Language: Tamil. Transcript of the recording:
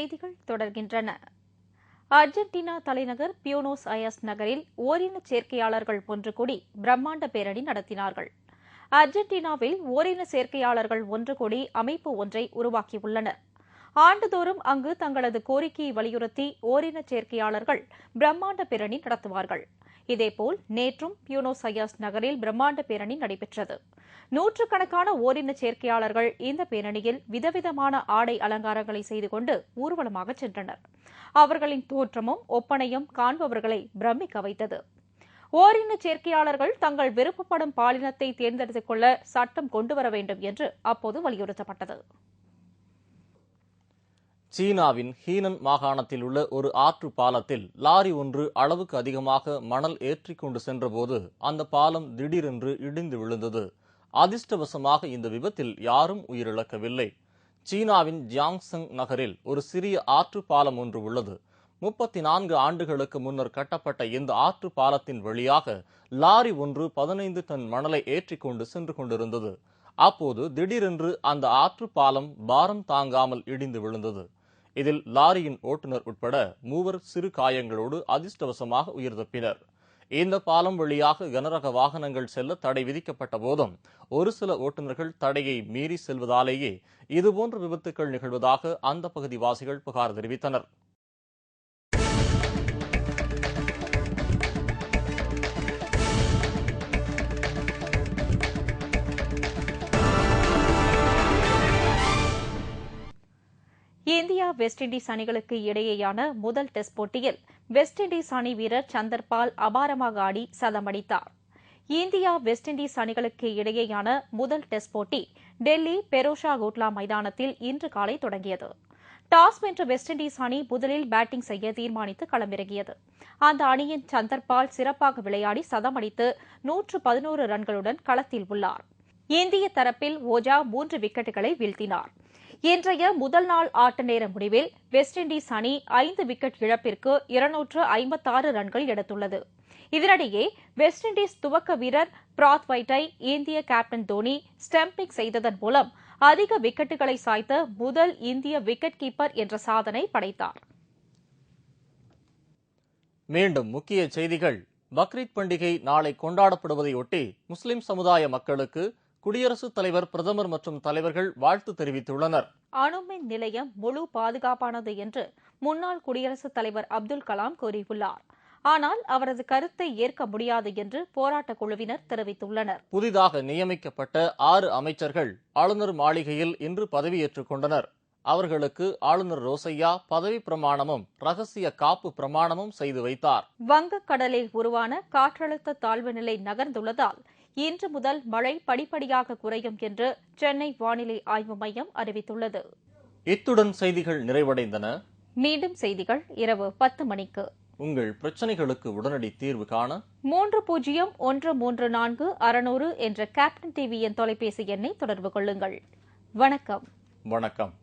செய்திகள் தொடர்கின்றன. அர்ஜென்டினா தலைநகர் பியூனோஸ் அயர்ஸ் நகரில் ஓரின சேர்க்கையாளர்கள் ஒன்று கூடி பிரம்மாண்ட பேரணி நடத்தினார்கள். அர்ஜென்டினாவில் ஓரின சேர்க்கையாளர்கள் ஒன்று கூடி அமைப்பு ஒன்றை உருவாக்கியுள்ளனர். ஆண்டுதோறும் அங்கு தங்களது கோரிக்கையை வலியுறுத்தி ஓரின சேர்க்கையாளர்கள் பிரம்மாண்ட பேரணி நடத்துவார்கள். இதேபோல் நேற்றும் பியூனோஸ் அயர்ஸ் நகரில் பிரம்மாண்ட பேரணி நடைபெற்றது. நூற்றுக்கணக்கான ஓரின சேர்க்கையாளர்கள் இந்த பேரணியில் விதவிதமான ஆடை அலங்காரங்களை செய்து கொண்டு ஊர்வலமாக சென்றனர். அவர்களின் தோற்றமும் ஒப்பனையும் காண்பவர்களை பிரமிக்க வைத்தது. ஓரின சேர்க்கையாளர்கள் தங்கள் விருப்பப்படும் பாலினத்தை தேர்ந்தெடுத்துக் கொள்ள சட்டம் கொண்டுவர வேண்டும் என்று அப்போது வலியுறுத்தப்பட்டது. சீனாவின் ஹீனன் மாகாணத்தில் உள்ள ஒரு ஆற்று பாலத்தில் லாரி ஒன்று அளவுக்கு அதிகமாக மணல் ஏற்றிக் கொண்டு சென்றபோது அந்த பாலம் திடீரென்று இடிந்து விழுந்தது. அதிர்ஷ்டவசமாக இந்த விபத்தில் யாரும் உயிரிழக்கவில்லை. சீனாவின் ஜியாங்சங் நகரில் ஒரு சிறிய ஆற்று பாலம் ஒன்று உள்ளது. 34 ஆண்டுகளுக்கு முன்னர் கட்டப்பட்ட இந்த ஆற்று பாலத்தின் வழியாக லாரி ஒன்று 15 டன் மணலை ஏற்றிக் கொண்டு சென்று கொண்டிருந்தது. அப்போது திடீரென்று அந்த ஆற்று பாலம் பாரம் தாங்காமல் இடிந்து விழுந்தது. இதில் லாரியின் ஓட்டுநர் உட்பட 3 சிறு காயங்களோடு அதிர்ஷ்டவசமாக உயிர் தப்பினர். இந்த பாலம் வழியாக கனரக வாகனங்கள் செல்ல தடை விதிக்கப்பட்ட போதும் ஒரு சில ஓட்டுநர்கள் தடையை மீறி செல்வதாலேயே இதுபோன்ற விபத்துக்கள் நிகழ்வதாக அந்த பகுதிவாசிகள் புகார் தெரிவித்தனர். இந்தியா வெஸ்ட் இண்டீஸ் அணிகளுக்கு இடையேயான முதல் டெஸ்ட் போட்டியில் வெஸ்ட் இண்டீஸ் அணி வீரர் சந்தர்பால் அபாரமாக ஆடி சதமடித்தார். இந்தியா வெஸ்ட் இண்டீஸ் அணிகளுக்கு இடையேயான முதல் டெஸ்ட் போட்டி டெல்லி பெரோஷா கோட்லா மைதானத்தில் இன்று காலை தொடங்கியது. டாஸ் வென்ற வெஸ்ட் இண்டீஸ் அணி முதலில் பேட்டிங் செய்ய தீர்மானித்து களமிறங்கியது. அந்த அணியின் சந்தர்பால் சிறப்பாக விளையாடி சதமடித்து 111 ரன்களுடன் களத்தில் உள்ளார். இந்திய தரப்பில் ஓஜா 3 விக்கெட்டுகளை வீழ்த்தினார். இன்றைய முதல் நாள் ஆட்ட நேர முடிவில் வெஸ்ட் இண்டீஸ் அணி 5 விக்கெட் இழப்பிற்கு 256 ரன்கள் எடுத்துள்ளது. இதனிடையே வெஸ்ட் இண்டீஸ் துவக்க வீரர் பிராத்வைட்டை இந்திய கேப்டன் தோனி ஸ்டம்பிங் செய்ததன் மூலம் அதிக விக்கெட்டுகளை சாய்த்த முதல் இந்திய விக்கெட் கீப்பர் என்ற சாதனை படைத்தார். மீண்டும் முக்கிய செய்திகள். பக்ரீத் பண்டிகை நாளை கொண்டாடப்படுவதையொட்டி முஸ்லிம் சமுதாய மக்களுக்கு குடியரசுத் தலைவர், பிரதமர் மற்றும் தலைவர்கள் வாழ்த்து தெரிவித்துள்ளனர். அணுமின் நிலையம் முழு பாதுகாப்பானது என்று முன்னாள் குடியரசுத் தலைவர் அப்துல் கலாம் கூறியுள்ளார். ஆனால் அவரது கருத்தை ஏற்க முடியாது என்று போராட்டக் குழுவினர் தெரிவித்துள்ளனர். புதிதாக நியமிக்கப்பட்ட 6 அமைச்சர்கள் ஆளுநர் மாளிகையில் இன்று பதவியேற்றுக் கொண்டனர். அவர்களுக்கு ஆளுநர் ரோசையா பதவி பிரமாணமும் ரகசிய காப்பு பிரமாணமும் செய்து வைத்தார். வங்கக்கடலில் உருவான காற்றழுத்த தாழ்வு நிலை நகர்ந்துள்ளதால் இன்று முதல் மழை படிப்படியாக குறையும் என்று சென்னை வானிலை ஆய்வு மையம் அறிவித்துள்ளது. இத்துடன் செய்திகள் நிறைவடைந்தன. மீண்டும் செய்திகள் இரவு 10 மணிக்கு. உங்கள் பிரச்சனைகளுக்கு உடனடி தீர்வு காண 30134600 என்ற கேப்டன் டிவி தொலைபேசி எண்ணை தொடர்பு கொள்ளுங்கள். வணக்கம். வணக்கம்.